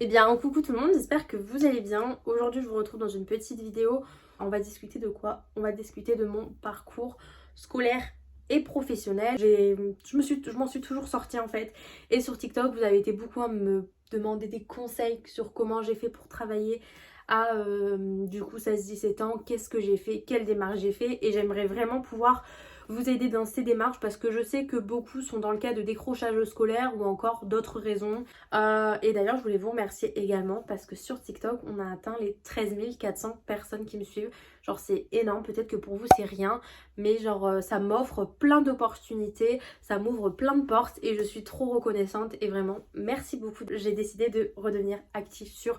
Eh bien, coucou tout le monde, j'espère que vous allez bien. Aujourd'hui, je vous retrouve dans une petite vidéo. On va discuter de quoi? On va discuter de mon parcours scolaire et professionnel. Je m'en suis toujours sortie en fait. Et sur TikTok, vous avez été beaucoup à me demander des conseils sur comment j'ai fait pour travailler à du coup 16-17 ans, qu'est-ce que j'ai fait, quelle démarche j'ai fait. Et j'aimerais vraiment pouvoir vous aider dans ces démarches parce que je sais que beaucoup sont dans le cas de décrochage scolaire ou encore d'autres raisons. Et d'ailleurs, je voulais vous remercier également parce que sur TikTok, on a atteint les 13 400 personnes qui me suivent. Genre, c'est énorme. Peut-être que pour vous, c'est rien, mais genre, ça m'offre plein d'opportunités, ça m'ouvre plein de portes et je suis trop reconnaissante. Et vraiment, merci beaucoup. J'ai décidé de redevenir active sur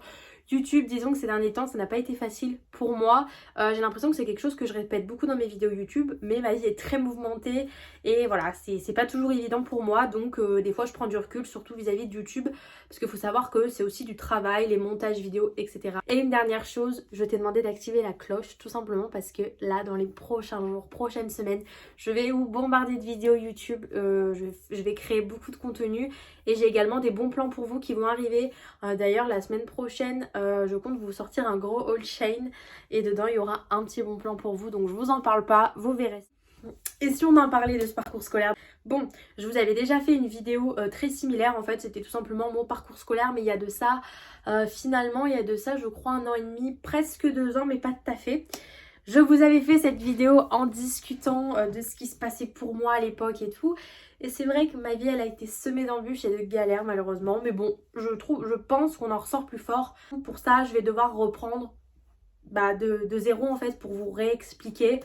YouTube. Disons que ces derniers temps, ça n'a pas été facile pour moi. J'ai l'impression que c'est quelque chose que je répète beaucoup dans mes vidéos YouTube, mais ma vie est très mouvementée et voilà, c'est pas toujours évident pour moi. Donc des fois, je prends du recul, surtout vis-à-vis de YouTube, parce qu'il faut savoir que c'est aussi du travail, les montages vidéo, etc. Et une dernière chose, je t'ai demandé d'activer la cloche, tout simplement parce que là, dans les prochains jours, prochaines semaines, je vais vous bombarder de vidéos YouTube. Je vais créer beaucoup de contenu et j'ai également des bons plans pour vous qui vont arriver. D'ailleurs, la semaine prochaine, je compte vous sortir un gros haul chain et dedans, il y aura un petit bon plan pour vous. Donc, je vous en parle pas, vous verrez. Et si on en parlait de ce parcours scolaire, bon, je vous avais déjà fait une vidéo très similaire. En fait, c'était tout simplement mon parcours scolaire, mais il y a de ça, finalement, il y a de ça, je crois, 1 an et demi, presque 2 ans, mais pas tout à fait. Je vous avais fait cette vidéo en discutant de ce qui se passait pour moi à l'époque et tout. Et c'est vrai que ma vie, elle a été semée d'embûches et de galères malheureusement. Mais bon, je pense qu'on en ressort plus fort. Pour ça, je vais devoir reprendre de zéro en fait pour vous réexpliquer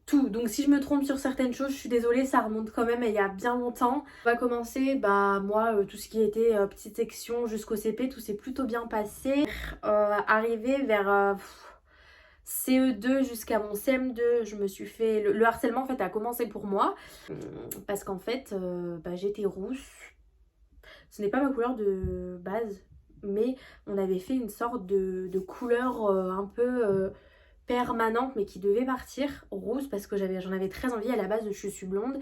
tout. Donc si je me trompe sur certaines choses, je suis désolée, ça remonte quand même il y a bien longtemps. On va commencer, moi, tout ce qui était petite section jusqu'au CP, tout s'est plutôt bien passé. Arrivé vers... CE2 jusqu'à mon CM2, je me suis fait... Le harcèlement, en fait, a commencé pour moi. Parce qu'en fait, j'étais rousse. Ce n'est pas ma couleur de base, mais on avait fait une sorte de couleur un peu permanente, mais qui devait partir, rousse, parce que j'en avais très envie. À la base, je suis blonde.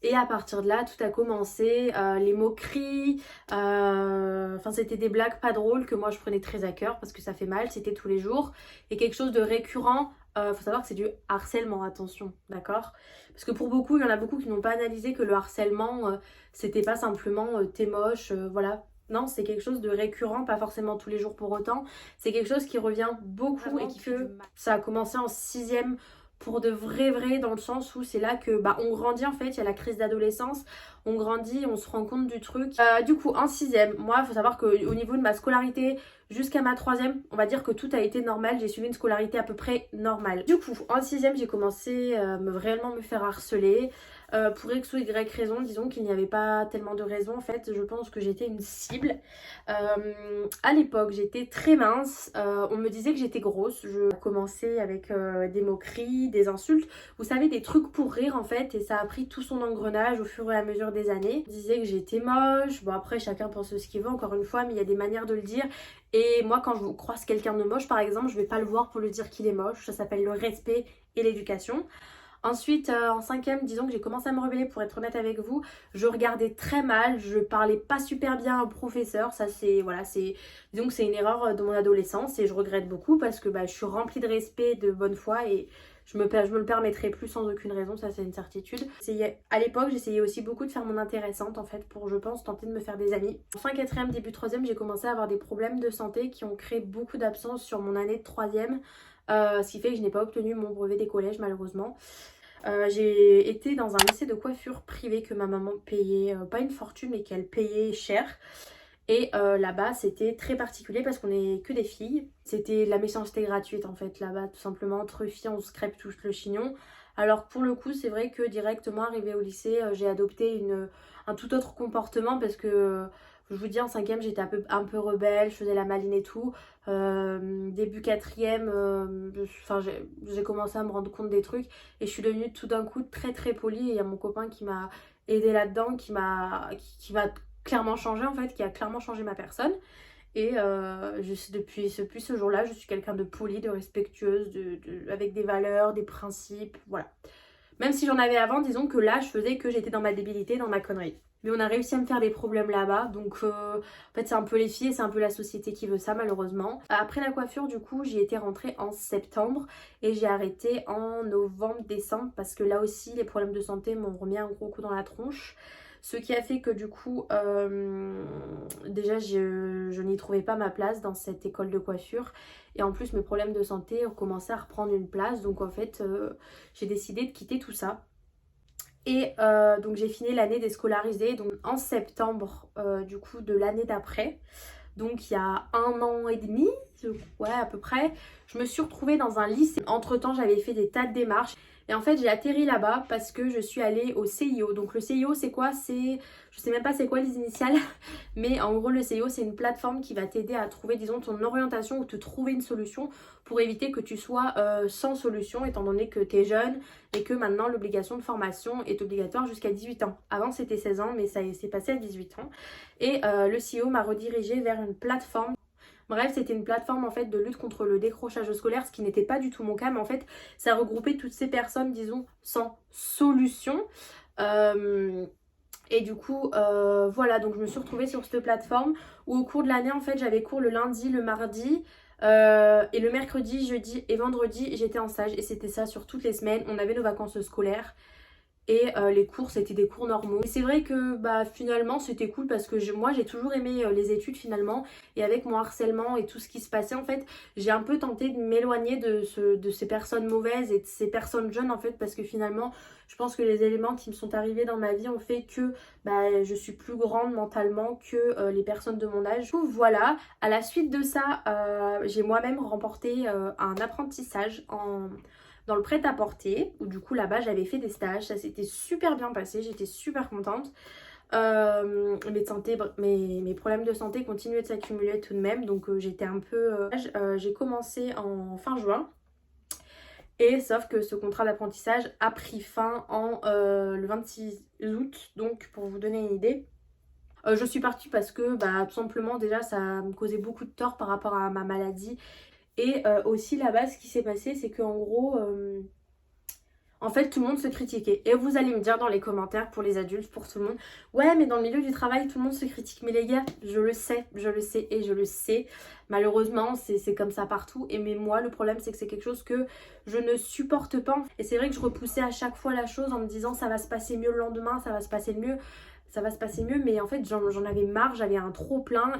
Et à partir de là, tout a commencé, les moqueries, enfin c'était des blagues pas drôles que moi je prenais très à cœur parce que ça fait mal, c'était tous les jours. Et quelque chose de récurrent, faut savoir que c'est du harcèlement, attention, d'accord? Parce que pour beaucoup, il y en a beaucoup qui n'ont pas analysé que le harcèlement, c'était pas simplement t'es moche, voilà. Non, c'est quelque chose de récurrent, pas forcément tous les jours pour autant. C'est quelque chose qui revient beaucoup et qui fait du mal. Ça a commencé en 6e pour de vrai dans le sens où c'est là que on grandit en fait, il y a la crise d'adolescence, on grandit, on se rend compte du truc. Du coup en 6e, moi il faut savoir qu'au niveau de ma scolarité jusqu'à ma 3e, on va dire que tout a été normal, j'ai suivi une scolarité à peu près normale. Du coup en 6e j'ai commencé réellement me faire harceler. Pour X ou Y raison, disons qu'il n'y avait pas tellement de raisons en fait, je pense que j'étais une cible. À l'époque j'étais très mince, on me disait que j'étais grosse, je commençais avec des moqueries, des insultes, vous savez des trucs pour rire en fait, et ça a pris tout son engrenage au fur et à mesure des années. On disait que j'étais moche, bon après chacun pense ce qu'il veut encore une fois, mais il y a des manières de le dire. Et moi quand je croise quelqu'un de moche par exemple, je vais pas le voir pour lui dire qu'il est moche, ça s'appelle le respect et l'éducation. Ensuite, en 5e, disons que j'ai commencé à me rebeller pour être honnête avec vous. Je regardais très mal, je parlais pas super bien au professeur. Ça, disons que c'est une erreur de mon adolescence et je regrette beaucoup parce que je suis remplie de respect, de bonne foi et je me le permettrai plus sans aucune raison, ça c'est une certitude. À l'époque, j'essayais aussi beaucoup de faire mon intéressante en fait pour, je pense, tenter de me faire des amis. En fin 4e, début 3e, j'ai commencé à avoir des problèmes de santé qui ont créé beaucoup d'absence sur mon année de 3e. Ce qui fait que je n'ai pas obtenu mon brevet des collèges malheureusement. J'ai été dans un lycée de coiffure privé que ma maman payait, pas une fortune mais qu'elle payait cher. Et là-bas c'était très particulier parce qu'on est que des filles. C'était la méchanceté gratuite en fait là-bas, tout simplement entre filles on se crêpe tous le chignon. Alors pour le coup c'est vrai que directement arrivée au lycée j'ai adopté un tout autre comportement parce que je vous dis en 5e j'étais un peu rebelle, je faisais la maline et tout. Début 4e, j'ai commencé à me rendre compte des trucs et je suis devenue tout d'un coup très polie et il y a mon copain qui m'a aidé là-dedans, qui m'a clairement changé en fait, qui a clairement changé ma personne. Et depuis ce jour-là, je suis quelqu'un de poli, de respectueuse, avec des valeurs, des principes, voilà. Même si j'en avais avant, disons que là, je faisais que j'étais dans ma débilité, dans ma connerie. Mais on a réussi à me faire des problèmes là-bas. Donc en fait c'est un peu les filles et c'est un peu la société qui veut ça malheureusement. Après la coiffure du coup j'y étais rentrée en septembre et j'ai arrêté en novembre-décembre parce que là aussi les problèmes de santé m'ont remis un gros coup dans la tronche. Ce qui a fait que du coup déjà je n'y trouvais pas ma place dans cette école de coiffure. Et en plus mes problèmes de santé ont commencé à reprendre une place. Donc en fait j'ai décidé de quitter tout ça. Et donc j'ai fini l'année déscolarisée donc en septembre du coup de l'année d'après. Donc il y a 1 an et demi, ouais à peu près, je me suis retrouvée dans un lycée. Entre temps j'avais fait des tas de démarches. Et en fait j'ai atterri là-bas parce que je suis allée au CIO. Donc le CIO c'est quoi? Je sais même pas c'est quoi les initiales. Mais en gros le CIO c'est une plateforme qui va t'aider à trouver disons ton orientation ou te trouver une solution pour éviter que tu sois sans solution étant donné que tu es jeune et que maintenant l'obligation de formation est obligatoire jusqu'à 18 ans. Avant c'était 16 ans mais ça s'est passé à 18 ans. Et le CEO m'a redirigée vers une plateforme. Bref, c'était une plateforme en fait de lutte contre le décrochage scolaire, ce qui n'était pas du tout mon cas, mais en fait ça regroupait toutes ces personnes, disons, sans solution. Et du coup, voilà, donc je me suis retrouvée sur cette plateforme où au cours de l'année, en fait, j'avais cours le lundi, le mardi, et le mercredi, jeudi et vendredi, j'étais en stage. Et c'était ça sur toutes les semaines. On avait nos vacances scolaires. Et les cours c'était des cours normaux. Et c'est vrai que bah finalement c'était cool parce que moi j'ai toujours aimé les études finalement. Et avec mon harcèlement et tout ce qui se passait en fait, j'ai un peu tenté de m'éloigner de ces personnes mauvaises et de ces personnes jeunes en fait. Parce que finalement je pense que les éléments qui me sont arrivés dans ma vie ont fait que bah, je suis plus grande mentalement que les personnes de mon âge. Donc voilà, à la suite de ça j'ai moi-même remporté un apprentissage dans le prêt-à-porter, où du coup là-bas j'avais fait des stages, ça s'était super bien passé, j'étais super contente. Mes problèmes de santé continuaient de s'accumuler tout de même, donc j'étais un peu... j'ai commencé en fin juin, et sauf que ce contrat d'apprentissage a pris fin le 26 août, donc pour vous donner une idée. Je suis partie parce que bah, tout simplement déjà ça me causait beaucoup de tort par rapport à ma maladie. Et aussi là-bas, ce qui s'est passé, c'est qu'en gros, en fait, tout le monde se critiquait. Et vous allez me dire dans les commentaires, pour les adultes, pour tout le monde, ouais, mais dans le milieu du travail, tout le monde se critique. Mais les gars, je le sais et je le sais. Malheureusement, c'est comme ça partout. Et mais moi, le problème, c'est que c'est quelque chose que je ne supporte pas. Et c'est vrai que je repoussais à chaque fois la chose en me disant, ça va se passer mieux le lendemain, ça va se passer mieux. Ça va se passer mieux, mais en fait, j'en avais marre, j'avais un trop plein.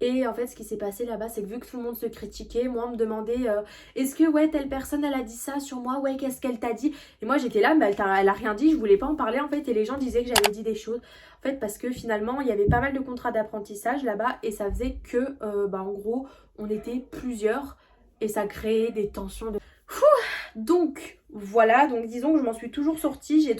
Et en fait ce qui s'est passé là-bas c'est que vu que tout le monde se critiquait, moi on me demandait est-ce que ouais telle personne elle a dit ça sur moi, ouais qu'est-ce qu'elle t'a dit. Et moi j'étais là mais elle a rien dit, je voulais pas en parler en fait. Et les gens disaient que j'avais dit des choses en fait parce que finalement il y avait pas mal de contrats d'apprentissage là-bas. Et ça faisait que bah en gros on était plusieurs et ça créait des tensions de... Donc voilà, donc disons que je m'en suis toujours sortie, j'ai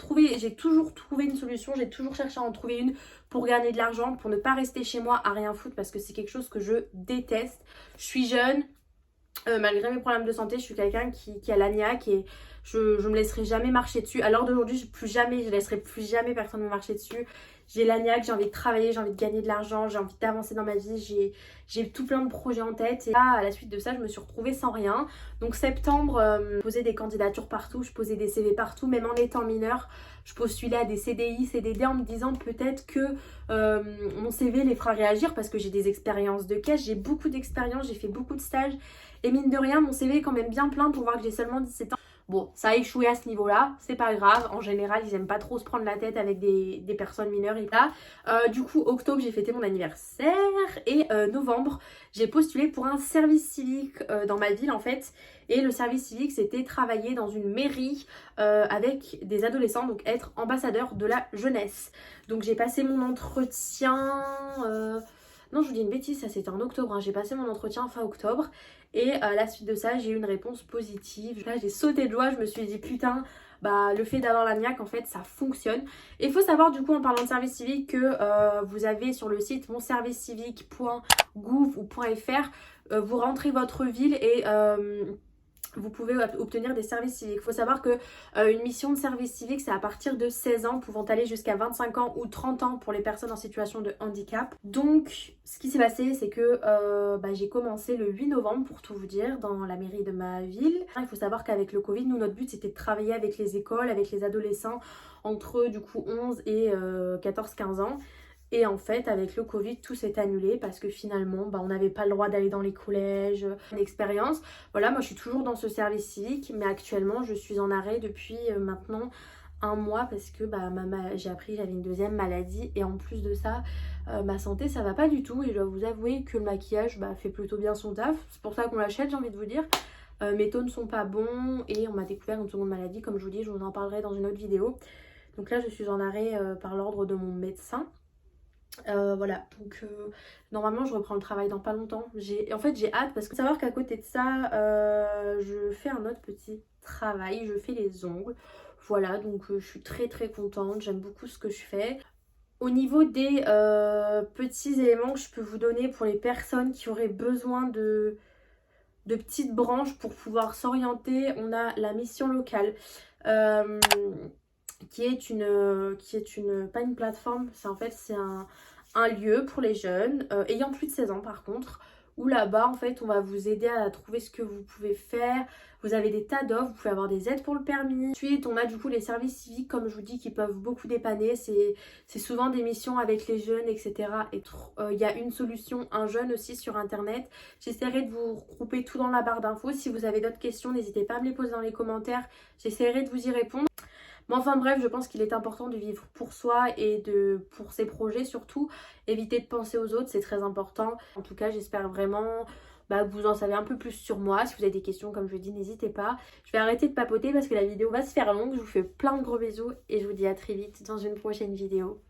toujours trouvé une solution, j'ai toujours cherché à en trouver une pour gagner de l'argent, pour ne pas rester chez moi à rien foutre parce que c'est quelque chose que je déteste. Je suis jeune, malgré mes problèmes de santé, je suis quelqu'un qui a l'agnac et je me laisserai jamais marcher dessus. À l'heure d'aujourd'hui, je laisserai plus jamais personne me marcher dessus. J'ai l'agnac, j'ai envie de travailler, j'ai envie de gagner de l'argent, j'ai envie d'avancer dans ma vie, j'ai tout plein de projets en tête. Et là, à la suite de ça, je me suis retrouvée sans rien. Donc septembre, je posais des candidatures partout, je posais des CV partout, même en étant mineure. Je postulais à des CDI, CDD en me disant peut-être que mon CV les fera réagir parce que j'ai des expériences de caisse, j'ai beaucoup d'expérience, j'ai fait beaucoup de stages. Et mine de rien, mon CV est quand même bien plein pour voir que j'ai seulement 17 ans. Bon, ça a échoué à ce niveau-là, c'est pas grave. En général, ils aiment pas trop se prendre la tête avec des personnes mineures et là. Du coup, octobre, j'ai fêté mon anniversaire et novembre, j'ai postulé pour un service civique dans ma ville en fait. Et le service civique, c'était travailler dans une mairie avec des adolescents, donc être ambassadeur de la jeunesse. Donc j'ai passé mon entretien... Non, je vous dis une bêtise, ça c'était en octobre, hein. J'ai passé mon entretien fin octobre et à la suite de ça, j'ai eu une réponse positive. Là, j'ai sauté de joie, je me suis dit putain, bah le fait d'avoir l'agnac en fait ça fonctionne. Et il faut savoir du coup en parlant de service civique que vous avez sur le site monservicecivique.gouv ou .fr, vous rentrez votre ville et vous pouvez obtenir des services civiques. Il faut savoir que une mission de service civique, c'est à partir de 16 ans, pouvant aller jusqu'à 25 ans ou 30 ans pour les personnes en situation de handicap. Donc, ce qui s'est passé, c'est que j'ai commencé le 8 novembre, pour tout vous dire, dans la mairie de ma ville. Il faut savoir qu'avec le Covid, nous, notre but, c'était de travailler avec les écoles, avec les adolescents entre du coup 11 et 14-15 ans. Et en fait, avec le Covid, tout s'est annulé parce que finalement, on n'avait pas le droit d'aller dans les collèges. Une expérience. Voilà, moi je suis toujours dans ce service civique, mais actuellement, je suis en arrêt depuis maintenant un mois parce que j'ai appris que j'avais une deuxième maladie. Et en plus de ça, ma santé, ça va pas du tout. Et je dois vous avouer que le maquillage fait plutôt bien son taf. C'est pour ça qu'on l'achète, j'ai envie de vous dire. Mes taux ne sont pas bons et on m'a découvert une seconde maladie. Comme je vous dis, je vous en parlerai dans une autre vidéo. Donc là, je suis en arrêt par l'ordre de mon médecin. Voilà, donc normalement je reprends le travail dans pas longtemps. En fait j'ai hâte parce que savoir qu'à côté de ça, je fais un autre petit travail, je fais les ongles. Voilà, donc je suis très très contente, j'aime beaucoup ce que je fais. Au niveau des petits éléments que je peux vous donner pour les personnes qui auraient besoin de petites branches pour pouvoir s'orienter, on a la mission locale. Qui est pas une plateforme, c'est un lieu pour les jeunes, ayant plus de 16 ans par contre, où là-bas en fait on va vous aider à trouver ce que vous pouvez faire. Vous avez des tas d'offres, vous pouvez avoir des aides pour le permis. Ensuite on a du coup les services civiques comme je vous dis qui peuvent beaucoup dépanner, c'est souvent des missions avec les jeunes etc. Et il y a une solution, un jeune aussi sur internet. J'essaierai de vous regrouper tout dans la barre d'infos. Si vous avez d'autres questions, n'hésitez pas à me les poser dans les commentaires, j'essaierai de vous y répondre. Mais enfin bref, je pense qu'il est important de vivre pour soi et pour ses projets surtout. Éviter de penser aux autres, c'est très important. En tout cas, j'espère vraiment que vous en savez un peu plus sur moi. Si vous avez des questions, comme je dis, n'hésitez pas. Je vais arrêter de papoter parce que la vidéo va se faire longue. Je vous fais plein de gros bisous et je vous dis à très vite dans une prochaine vidéo.